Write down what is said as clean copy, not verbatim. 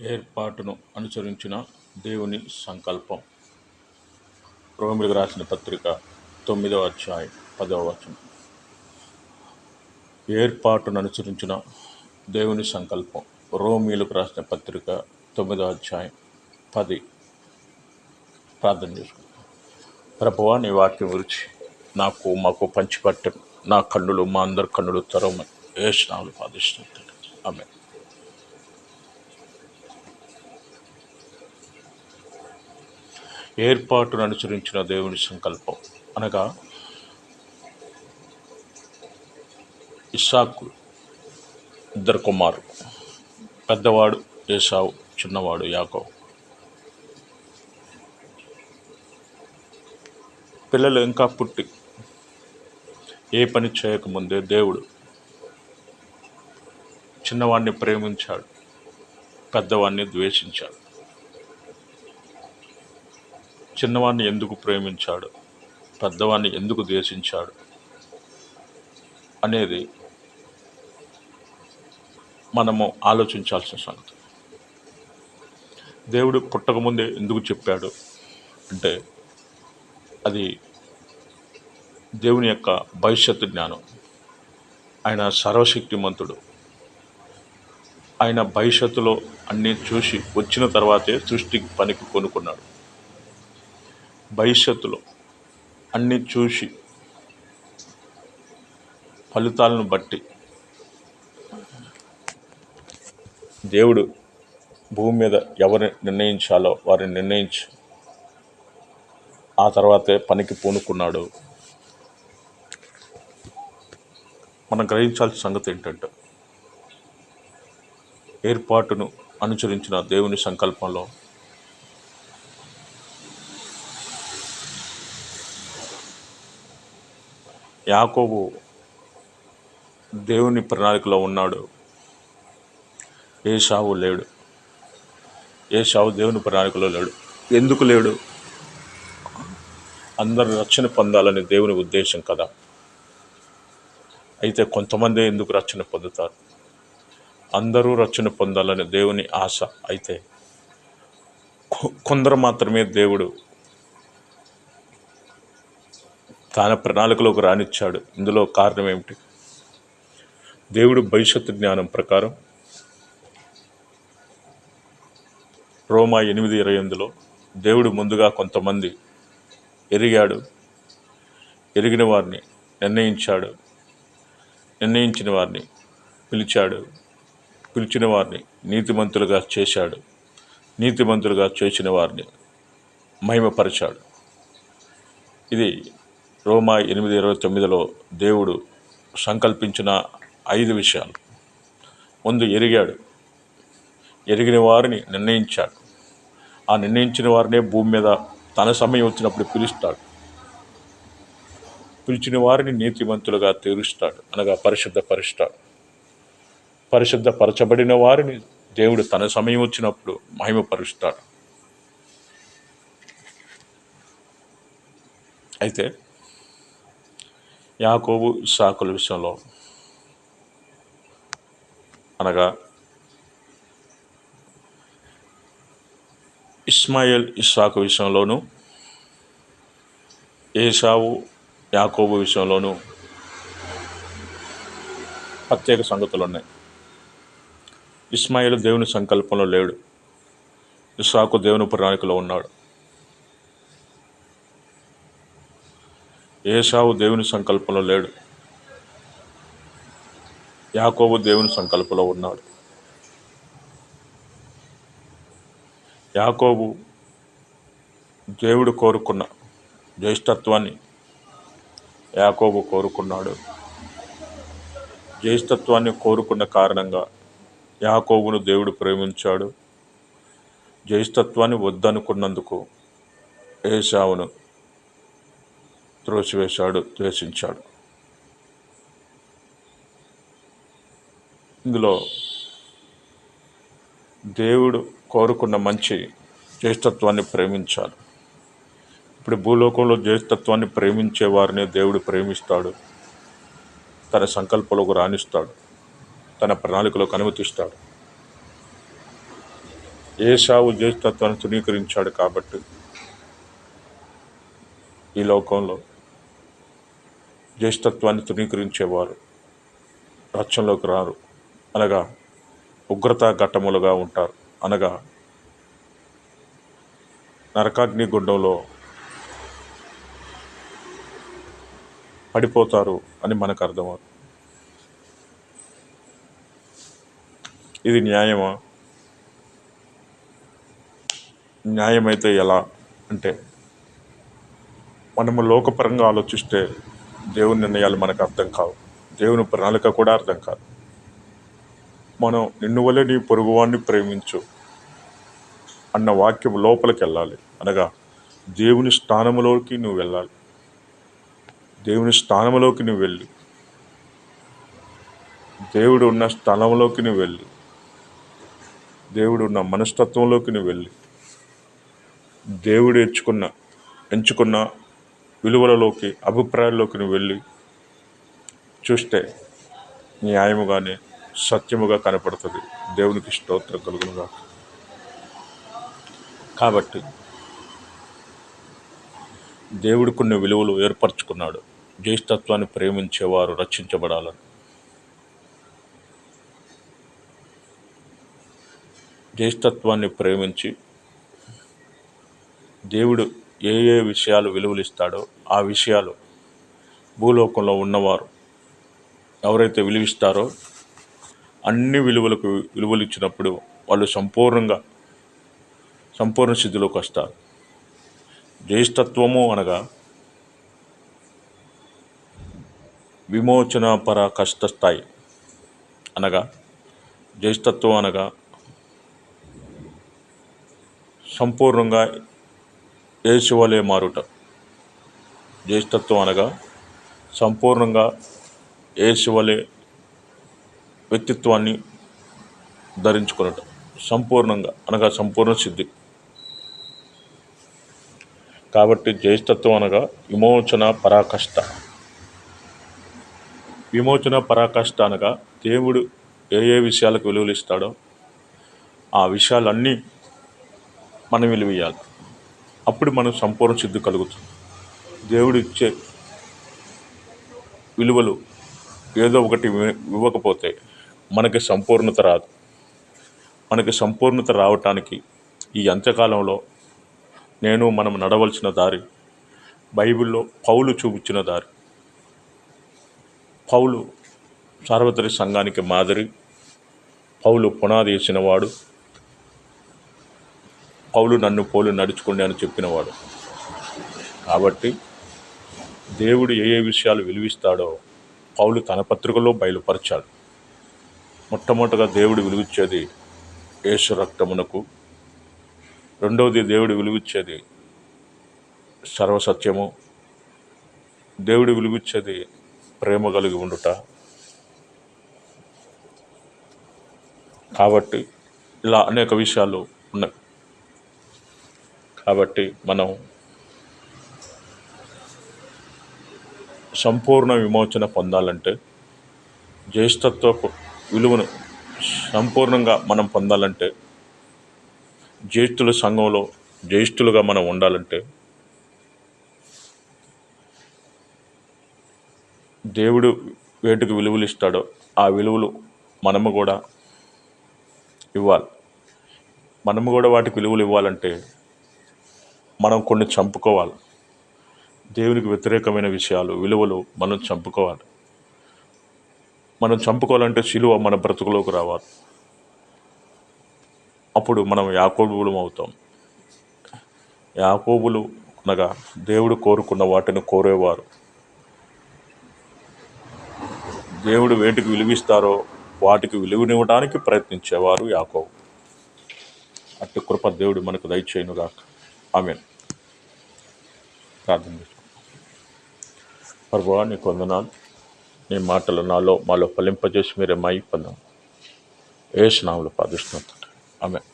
ఏర్పాటును అనుసరించిన దేవుని సంకల్పం. రోమిలకు రాసిన పత్రిక 9వ అధ్యాయం 10వ వచనం. ఏర్పాటును అనుసరించిన దేవుని సంకల్పం. రోమిలకు రాసిన పత్రిక 9వ అధ్యాయం 10. ప్రార్థన చేసుకుంటాం. ప్రభువా, నీ వాక్యం గురించి మాకు పంచిపట్టను. నా కన్నులు, మా అందరి కన్నులు తెరవమని యేసునామములో ప్రార్థిస్తున్నాను. ఆమేన్. ఏర్పాటును అనుసరించిన దేవుని సంకల్పం అనగా ఇస్సాకు ఇద్దరు కుమారులు, పెద్దవాడు ఏసావు, చిన్నవాడు యాకోబు. పిల్లలు ఇంకా పుట్టి ఏ పని చేయకముందే దేవుడు చిన్నవాడిని ప్రేమించాడు, పెద్దవాడిని ద్వేషించాడు. చిన్నవాడిని ఎందుకు ప్రేమించాడు, పెద్దవాడిని ఎందుకు ద్వేషించాడు అనేది మనము ఆలోచించాల్సిన సంగతి. దేవుడు పుట్టకముందే ఎందుకు చెప్పాడు అంటే అది దేవుని యొక్క భవిష్యత్తు జ్ఞానం. ఆయన సర్వశక్తిమంతుడు. ఆయన భవిష్యత్తులో అన్నీ చూసి వచ్చిన తర్వాతే సృష్టికి పనికి కొనుక్కున్నాడు. భవిష్యత్తులో అన్నీ చూసి ఫలితాలను బట్టి దేవుడు భూమి మీద ఎవరిని నిర్ణయించాలో వారిని నిర్ణయించి ఆ తర్వాతే పనికి పూనుకున్నాడు. మనం గ్రహించాల్సిన సంగతి ఏంటంటే ఏర్పాటును అనుసరించిన దేవుని సంకల్పంలో యాకోబు దేవుని ప్రణాళికలో ఉన్నాడు, ఏసావు లేడు. ఏసావు దేవుని ప్రణాళికలో లేడు. ఎందుకు లేడు? అందరూ రక్షణ పొందాలని దేవుని ఉద్దేశం కదా. అయితే కొంతమంది ఎందుకు రక్షణ పొందుతారు? అందరూ రక్షణ పొందాలని దేవుని ఆశ. అయితే కొందరు మాత్రమే దేవుడు తన ప్రణాళికలోకి రానిచ్చాడు. ఇందులో కారణం ఏమిటి? దేవుడు భవిష్యత్తు జ్ఞానం ప్రకారం రోమా 8:28లో దేవుడు ముందుగా కొంతమంది ఎరిగాడు, ఎరిగిన వారిని నిర్ణయించాడు, నిర్ణయించిన వారిని పిలిచాడు, పిలిచిన వారిని నీతిమంతులుగా చేశాడు, నీతిమంతులుగా చేసిన వారిని మహిమపరిచాడు. ఇది రోమా 8:29లో దేవుడు సంకల్పించిన 5 విషయాలు. ముందు ఎరిగాడు, ఎరిగిన వారిని నిర్ణయించాడు, ఆ నిర్ణయించిన వారినే భూమి మీద తన సమయం వచ్చినప్పుడు పిలుస్తాడు, పిలిచిన వారిని నీతిమంతులుగా తీరుస్తాడు, అనగా పరిశుద్ధపరుస్తాడు. పరిశుద్ధపరచబడిన వారిని దేవుడు తన సమయం వచ్చినప్పుడు మహిమపరుస్తాడు. అయితే యాకోబు ఇస్సాకుల విషయంలో అనగా ఇస్మాయిల్ ఇస్సాకు విషయంలోనూ, ఏసావు యాకోబు విషయంలోనూ ప్రత్యేక సంగతులు ఉన్నాయి. ఇస్మాయిల్ దేవుని సంకల్పంలో లేడు, ఇస్సాకు దేవుని ప్రణాళికలో ఉన్నాడు. ఏసావు దేవుని సంకల్పంలో లేడు, యాకోబు దేవుని సంకల్పంలో ఉన్నాడు. యాకోబు దేవుడు కోరుకున్న జ్యేష్ఠత్వాన్ని యాకోబు కోరుకున్నాడు. జ్యేష్ఠత్వాన్ని కోరుకున్న కారణంగా యాకోబును దేవుడు ప్రేమించాడు. జ్యేష్ఠత్వాన్ని వద్దనుకున్నందుకు ఏసావును త్రోసివేశాడు, ద్వేషించాడు. ఇందులో దేవుడు కోరుకున్న మంచి జ్యేష్ఠత్వాన్ని ప్రేమించాలి. ఇప్పుడు భూలోకంలో జ్యేష్ఠత్వాన్ని ప్రేమించే వారిని దేవుడు ప్రేమిస్తాడు, తన సంకల్పంలోకి రాణిస్తాడు, తన ప్రణాళికలోకి అనుమతిస్తాడు. ఏశావు జ్యేష్ఠత్వాన్ని తృణీకరించాడు కాబట్టి ఈ లోకంలో జ్యేష్ఠత్వాన్ని తృణీకరించేవారు రక్షణలోకి రారు, అనగా ఉగ్రత ఘట్టములుగా ఉంటారు, అనగా నరకాగ్ని గుండంలో పడిపోతారు అని మనకు అర్థమవుతుంది. ఇది న్యాయమా? న్యాయమైతే ఎలా అంటే, మనము లోకపరంగా ఆలోచిస్తే దేవుని నిర్ణయాలు మనకు అర్థం కావు, దేవుని ప్రణాళిక కూడా అర్థం కాదు. మనం నిన్ను వలె నీ పొరుగువాన్ని ప్రేమించు అన్న వాక్యం లోపలికి వెళ్ళాలి, అనగా దేవుని స్థానంలోకి నువ్వు వెళ్ళాలి. దేవుని స్థానంలోకి నువ్వు వెళ్ళి, దేవుడు ఉన్న స్థలంలోకి నువ్వు వెళ్ళి, దేవుడు ఉన్న మనస్తత్వంలోకి నువ్వు వెళ్ళి, దేవుడు ఎంచుకున్న విలువలలోకి, అభిప్రాయాల్లోకి నువ్వు వెళ్ళి చూస్తే న్యాయముగానే సత్యముగా కనపడుతుంది. దేవునికి స్తోత్రం కలుగునుగా. కాబట్టి దేవుడు కొన్ని విలువలు ఏర్పరచుకున్నాడు. జ్యేష్ఠత్వాన్ని ప్రేమించేవారు రక్షించబడాలని. జ్యేష్ఠత్వాన్ని ప్రేమించి దేవుడు ఏ ఏ విషయాలు విలువలు ఇస్తాడో ఆ విషయాలు భూలోకంలో ఉన్నవారు ఎవరైతే విలువిస్తారో అన్ని విలువలకు విలువలు ఇచ్చినప్పుడు వాళ్ళు సంపూర్ణ స్థితిలోకి వస్తారు. జ్యేష్ఠత్వము అనగా విమోచన పరాకష్ట స్థాయి, అనగా జ్యేష్ఠత్వం అనగా సంపూర్ణంగా యేసువలే మారుట. జ్యేష్ఠత్వం అనగా సంపూర్ణంగా యేసువలే వ్యక్తిత్వాన్ని ధరించుకునటం. సంపూర్ణంగా అనగా సంపూర్ణ సిద్ధి. కాబట్టి జ్యేష్ఠత్వం అనగా విమోచన పరాకష్ట. విమోచన పరాకష్ట అనగా దేవుడు ఏ ఏ విషయాలకు విలువలు ఇస్తాడో ఆ విషయాలన్నీ మనం విలువయ్యాలి. అప్పుడు మనం సంపూర్ణ సిద్ధి కలుగుతుంది. దేవుడు ఇచ్చే విలువలు ఏదో ఒకటి ఇవ్వకపోతే మనకి సంపూర్ణత రాదు. మనకి సంపూర్ణత రావటానికి ఈ అంత్యకాలంలో మనం నడవలసిన దారి బైబిల్లో పౌలు చూపించిన దారి. పౌలు సార్వత్రిక సంఘానికి మాదిరి. పౌలు పునాది వేసినవాడు. పౌలు నన్ను పోలు నడుచుకోండి అని చెప్పినవాడు. కాబట్టి దేవుడు ఏ ఏ విషయాలు విలువిస్తాడో పౌలు తన పత్రికలో బయలుపరచాడు. మొట్టమొదటిగా దేవుడు విలువిచ్చేది యేసు రక్తమునకు. రెండవది దేవుడు విలువిచ్చేది సర్వసత్యము. దేవుడు విలువిచ్చేది ప్రేమ కలిగి ఉండుట. కాబట్టి ఇలా అనేక విషయాలు ఉన్నాయి. కాబట్టి మనం సంపూర్ణ విమోచన పొందాలంటే, జ్యేష్ఠత్వ విలువను సంపూర్ణంగా మనం పొందాలంటే, జ్యేష్ఠుల సంఘంలో జ్యేష్ఠులుగా మనం ఉండాలంటే, దేవుడు వేటికి విలువలు ఇస్తాడో ఆ విలువలు మనము కూడా ఇవ్వాలి. మనము కూడా వాటికి విలువలు ఇవ్వాలంటే మనం కొన్ని చంపుకోవాలి. దేవునికి వ్యతిరేకమైన విషయాలు, విలువలు మనం చంపుకోవాలి. మనం చంపుకోవాలంటే శిలువ మన బ్రతుకులోకి రావాలి. అప్పుడు మనం యాకోబులం అవుతాం. యాకోబులు అనగా దేవుడు కోరుకున్న వాటిని కోరేవారు. దేవుడు వేటికి విలువిస్తారో వాటికి విలువనివ్వడానికి ప్రయత్నించేవారు యాకోబు. అట్టి కృప దేవుడు మనకు దయచేయునుగాక. ఆమేన్. ప్రార్థన చేసుకుంటాం. ప్రభువా, నీకు వందనాలు. నీ మాటలు మాలో ఫలింపజేసి మీరే మై పొందాం. యేసు నామములో ప్రార్థిస్తున్నాను. ఆమేన్.